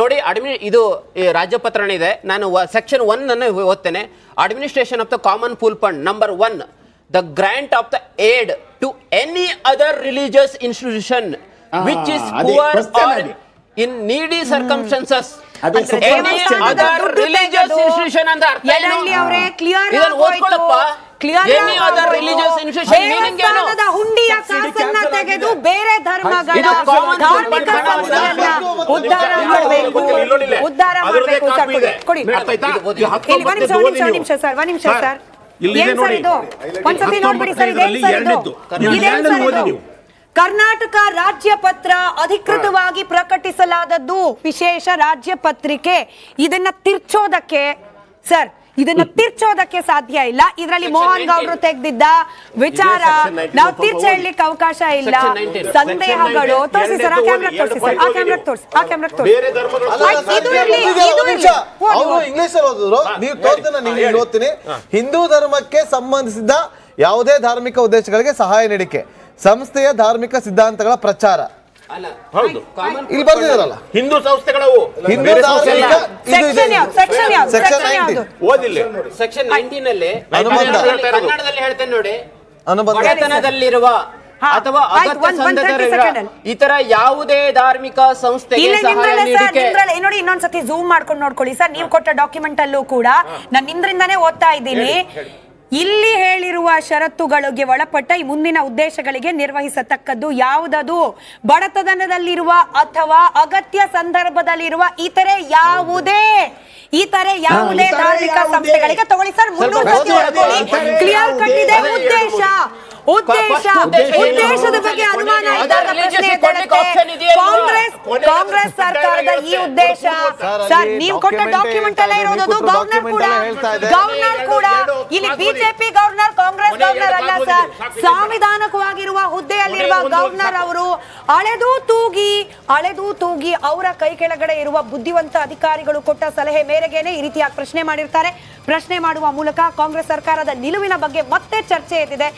ನೋಡಿ ಇದು ರಾಜ್ಯಪತ್ರಣ ಇದೆ. ನಾನು ಸೆಕ್ಷನ್ 1 ಅನ್ನು ಓದ್ತೇನೆ. Administration of the common pool fund number 1, the grant of the aid to any other religious institution which is poor or in needy circumstances. Any other religious institution and the any other religious institution meaning ಏನು? ಹುಂಡಿಯ ಕಾಸನ್ನ ತೆಗೆದು ಬೇರೆ ಧರ್ಮಗಳ ಧಾರ್ಮಿಕ ಸಂಸ್ಥೆಯನ್ನ ಉದ್ಧಾರ ಮಾಡಬೇಕು. ಕೊಡಿ ಒಂದು ನಿಮಿಷ ಸರ್. ಒಂದ್ಸತಿ ನೋಡ್ಬಿಡಿ ಸರ್. ಕರ್ನಾಟಕ ರಾಜ್ಯ ಪತ್ರ ಅಧಿಕೃತವಾಗಿ ಪ್ರಕಟಿಸಲಾದದ್ದು ವಿಶೇಷ ರಾಜ್ಯ ಪತ್ರಿಕೆ. ಇದನ್ನ ತಿರ್ಚೋದಕ್ಕೆ ಸರ್, ಇದನ್ನ ತಿರ್ಚೋದಕ್ಕೆ ಸಾಧ್ಯ ಇಲ್ಲ. ಇದರಲ್ಲಿ ಮೋಹನ್ ಗೌಡ್ರು ತೆಗೆದಿದ್ದ ವಿಚಾರ ನಾವು ತಿರ್ಚ ಹೇಳಲಿಕ್ಕೆ ಅವಕಾಶ ಇಲ್ಲ. ಸಂದೇಹಗಳು ತೋರಿಸಿ ಸರ್. ಆ ಕ್ಯಾಮ್ರಾ ತೋರಿಸಿ ಸರ್. ಆ ಕ್ಯಾಮ್ರಾ ತೋರಿಸಿ. ಇಂಗ್ಲಿಷ್ ಅಲ್ಲಿ ಓದಿದ್ರು, ನೀವು ತೋರ್ತೀನಿ, ನೀವು ಓದ್ತೀನಿ. ಹಿಂದೂ ಧರ್ಮಕ್ಕೆ ಸಂಬಂಧಿಸಿದ ಯಾವುದೇ ಧಾರ್ಮಿಕ ಉದ್ದೇಶಗಳಿಗೆ ಸಹಾಯ ನೀಡಿಕೆ, ಸಂಸ್ಥೆಯ ಧಾರ್ಮಿಕ ಸಿದ್ಧಾಂತಗಳ ಪ್ರಚಾರ. ಇಲ್ಲಿ ಬರ್ದಿದಾರಲ್ಲ ಹಿಂದೂ ಸಂಸ್ಥೆಗಳು, ಹಿಂದೂ ಧಾರ್ಮಿಕ ಸೆಕ್ಷನ್ 19 ನಲ್ಲಿ ಕನ್ನಡದಲ್ಲಿ ಹೇಳ್ತೇನೆ ನೋಡಿ. ಬಡತನದಲ್ಲಿರುವ ಅಥವಾ ಅಗತ್ಯ ಸಂದರ್ಭದಲ್ಲಿರುವ ಇತರ ಯಾವುದೇ ಧಾರ್ಮಿಕ ಸಂಸ್ಥೆಗೆ ಸಹಾಯ ನೀಡಿಕೆ. ನೋಡಿ ಇನ್ನೊಂದ್ಸತಿ ಝೂಮ್ ಮಾಡ್ಕೊಂಡು ನೋಡ್ಕೊಳ್ಳಿ ಸರ್. ನೀವು ಕೊಟ್ಟ ಡಾಕ್ಯುಮೆಂಟ್ ಅಲ್ಲೂ ಕೂಡ ನಾನು ನಿಮ್ರಿಂದಾನೇ ಓದ್ತಾ ಇದ್ದೀನಿ. ಇಲ್ಲಿ ಹೇಳಿರುವ ಷರತ್ತುಗಳಿಗೆ ಒಳಪಟ್ಟ ಈ ಮುಂದಿನ ಉದ್ದೇಶಗಳಿಗೆ ನಿರ್ವಹಿಸತಕ್ಕದ್ದು ಯಾವುದದು? ಬಡತನದಲ್ಲಿರುವ ಅಥವಾ ಅಗತ್ಯ ಸಂದರ್ಭದಲ್ಲಿರುವ ಇತರೆ ಯಾವುದೇ ಧಾರ್ಮಿಕ ಸಂಸ್ಥೆಗಳಿಗೆ ತಗೊಳ್ಳಿ ಸರ್. ಕ್ಲಿಯರ್ ಕಟ್ ಇದೆ. ಉದ್ದೇಶದ ಬಗ್ಗೆ ಅನುಮಾನ ಇದ್ದಾಗ ಕಾಂಗ್ರೆಸ್ ಸರ್ಕಾರದ ಈ ಉದ್ದೇಶ ಸರ್, ನೀವು ಕೊಟ್ಟ ಡಾಕ್ಯುಮೆಂಟ್ ಅಲ್ಲೇ ಇರೋದು. ಗವರ್ನರ್ ಕೂಡ ಇಲ್ಲಿ ಬಿಜೆಪಿ ಗವರ್ನರ್, ಕಾಂಗ್ರೆಸ್ ಗವರ್ನರ್ ಅಲ್ಲ ಸರ್. ಸಾಂವಿಧಾನಿಕವಾಗಿರುವ ಹುದ್ದೆಯಲ್ಲಿರುವ ಗವರ್ನರ್ ಅವರು ಅಳೆದು ತೂಗಿ ಅವರ ಕೈ ಕೆಳಗಡೆ ಇರುವ ಬುದ್ಧಿವಂತ ಅಧಿಕಾರಿಗಳು ಕೊಟ್ಟ ಸಲಹೆ ಮೇರೆಗೇನೆ ಈ ರೀತಿಯಾಗಿ ಪ್ರಶ್ನೆ ಮಾಡಿರ್ತಾರೆ. ಪ್ರಶ್ನೆ ಮಾಡುವ ಮೂಲಕ ಕಾಂಗ್ರೆಸ್ ಸರ್ಕಾರದ ನಿಲುವಿನ ಬಗ್ಗೆ ಮತ್ತೆ ಚರ್ಚೆ ಎದ್ದಿದೆ.